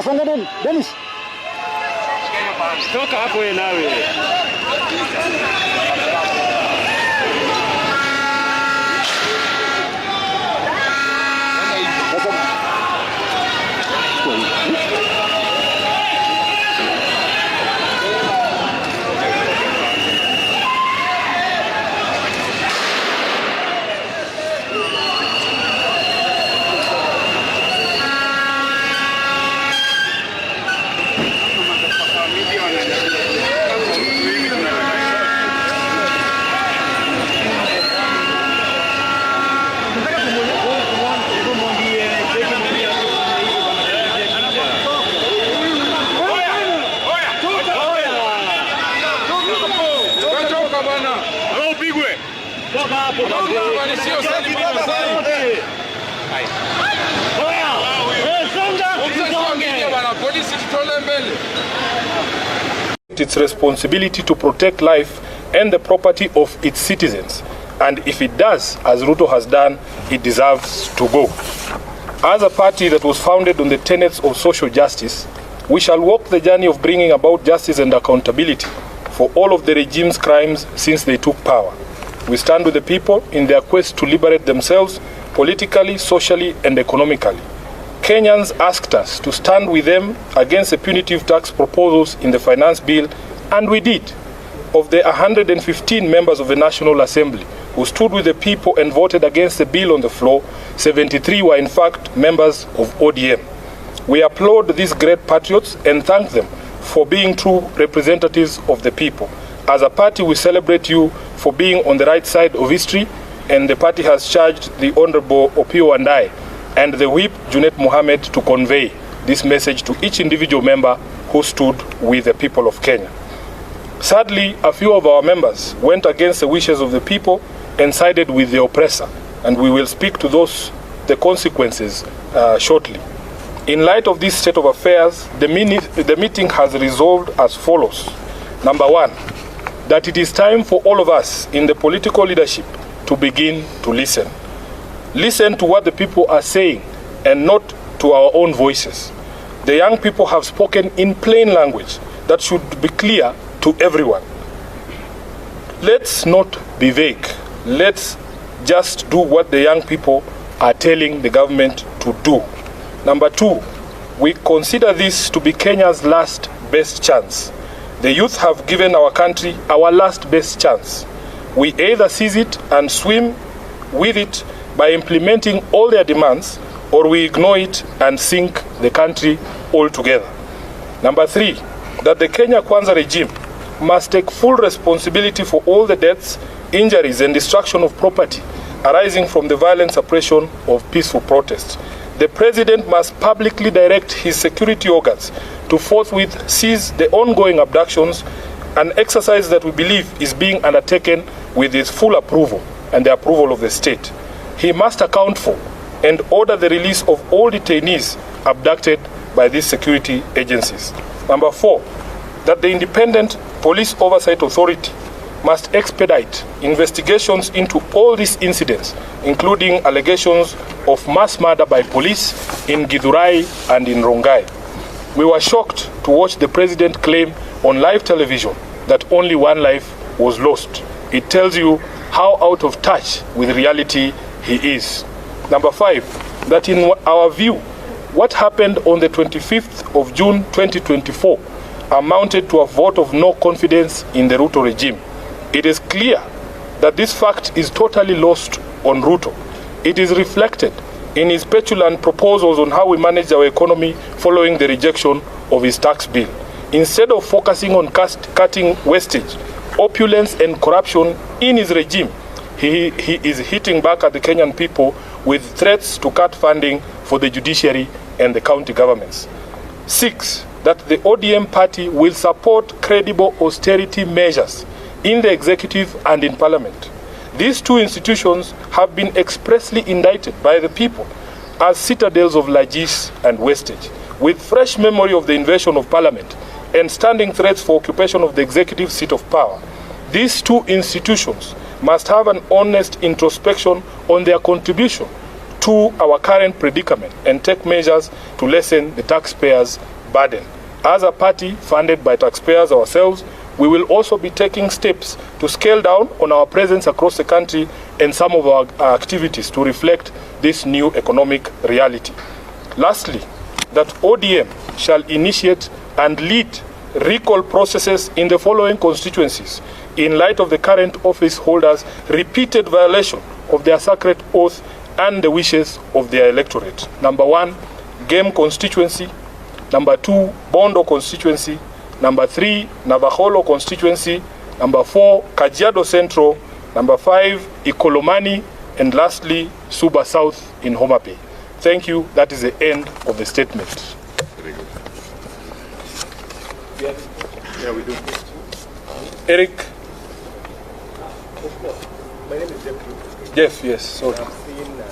Songa Dennis. Toka hapo wewe nawe. Its responsibility to protect life and the property of its citizens, and if it does, as Ruto has done, it deserves to go. As a party that was founded on the tenets of social justice, we shall walk the journey of bringing about justice and accountability for all of the regime's crimes since they took power. We stand with the people in their quest to liberate themselves politically, socially, and economically. Kenyans asked us to stand with them against the punitive tax proposals in the finance bill, and we did. Of the 115 members of the National Assembly who stood with the people and voted against the bill on the floor, 73 were in fact members of ODM. We applaud these great patriots and thank them for being true representatives of the people. As a party, we celebrate you for being on the right side of history, and the party has charged the Honorable Opio and I and the Whip, Junet Mohammed, to convey this message to each individual member who stood with the people of Kenya. Sadly, a few of our members went against the wishes of the people and sided with the oppressor, and we will speak to the consequences shortly. In light of this state of affairs, the meeting has resolved as follows. Number one, that it is time for all of us in the political leadership to begin to listen. Listen to what the people are saying and not to our own voices. The young people have spoken in plain language that should be clear to everyone. Let's not be vague. Let's just do what the young people are telling the government to do. Number two, we consider this to be Kenya's last best chance. The youth have given our country our last best chance. We either seize it and swim with it by implementing all their demands, or we ignore it and sink the country altogether. Number three, that the Kenya Kwanza regime must take full responsibility for all the deaths, injuries, and destruction of property arising from the violent suppression of peaceful protests. The president must publicly direct his security organs to forthwith seize the ongoing abductions, an exercise that we believe is being undertaken with his full approval and the approval of the state. He must account for and order the release of all detainees abducted by these security agencies. Number four, that the Independent Police Oversight Authority must expedite investigations into all these incidents, including allegations of mass murder by police in Githurai and in Rongai. We were shocked to watch the president claim on live television that only one life was lost. It tells you how out of touch with reality he is. Number five, that in our view, what happened on the 25th of June 2024 amounted to a vote of no confidence in the Ruto regime. It is clear that this fact is totally lost on Ruto. It is reflected in his petulant proposals on how we manage our economy following the rejection of his tax bill. Instead of focusing on cutting wastage, opulence, and corruption in his regime, he is hitting back at the Kenyan people with threats to cut funding for the judiciary and the county governments. Six, that the ODM party will support credible austerity measures in the executive and in parliament. These two institutions have been expressly indicted by the people as citadels of largesse and wastage. with fresh memory of the invasion of Parliament and standing threats for occupation of the executive seat of power, these two institutions must have an honest introspection on their contribution to our current predicament and take measures to lessen the taxpayers' burden. As a party funded by taxpayers ourselves, we will also be taking steps to scale down on our presence across the country and some of our activities to reflect this new economic reality. Lastly, that ODM shall initiate and lead recall processes in the following constituencies in light of the current office holders' repeated violation of their sacred oath and the wishes of their electorate. Number 1, Game constituency. Number 2, Bondo constituency. Number 3, Navaholo constituency. Number 4, Kajiado Central. Number 5, Ikolomani. And lastly, Suba South in Homa Bay. Thank you. That is the end of the statement. Very good. Yeah, we do. Eric. My name is Jeff. Jeff, yes. Sorry. I've seen the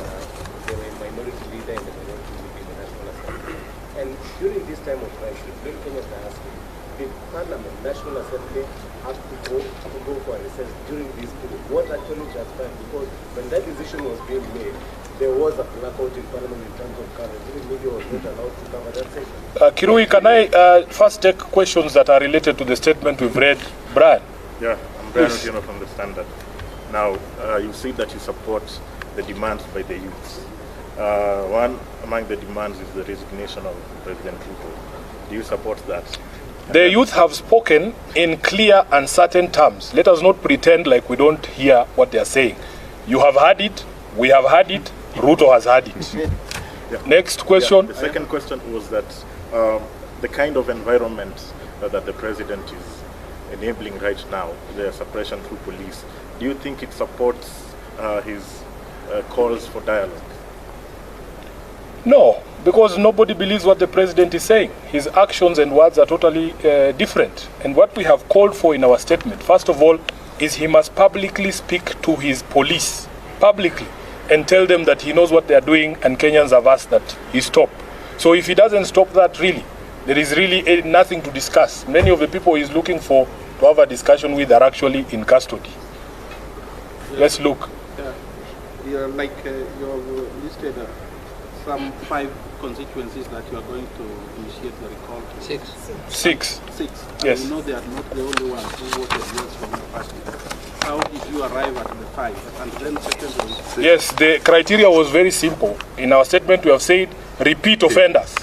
minority leader in the minority group in the National Assembly. And during this time of crisis, when Kenyans are asking, did Parliament, National Assembly, have to go for a recess during this period? What actually transpired? Because when that decision was being made, there was a blackout in Parliament in terms of coverage. The media was not allowed to cover that session. Kirui, can I first take questions that are related to the statement we've read? Brian? Yeah, I'm Brian Otieno from the Standard. Now, you said that you support the demands by the youths. One among the demands is the resignation of President Ruto. Do you support that? The youth have spoken in clear and certain terms. Let us not pretend like we don't hear what they are saying. You have heard it, we have heard it, Ruto has heard it. Yeah. Next question. Yeah, the second question was that the kind of environment that the president is enabling right now, the suppression through police, do you think it supports his calls for dialogue? No, because nobody believes what the president is saying. His actions and words are totally different. And what we have called for in our statement, first of all, is he must publicly speak to his police, publicly, and tell them that he knows what they are doing and Kenyans have asked that he stop. So if he doesn't stop that, really, there is really nothing to discuss. Many of the people he's looking for to have a discussion with are actually in custody. Yeah. Let's look. You're like you listed some 5 constituencies that you are going to initiate the recall to. 6. Yes. You know they are not the only ones who voted yes from the party. How did you arrive at the 5? And then secondly, yes, the criteria was very simple. In our statement, we have said repeat offenders.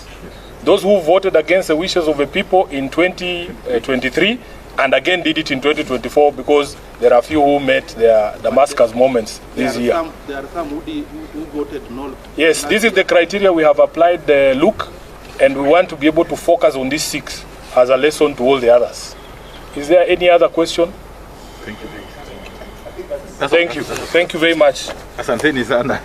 Those who voted against the wishes of the people in 2023 and again did it in 2024 because there are a few who met their Damascus moments this year. There are some who voted no. Yes, this is the criteria we have applied, Luke, and we want to be able to focus on these 6 as a lesson to all the others. Is there any other question? Thank you. Thank you. Thank you very much. Asanteni sana.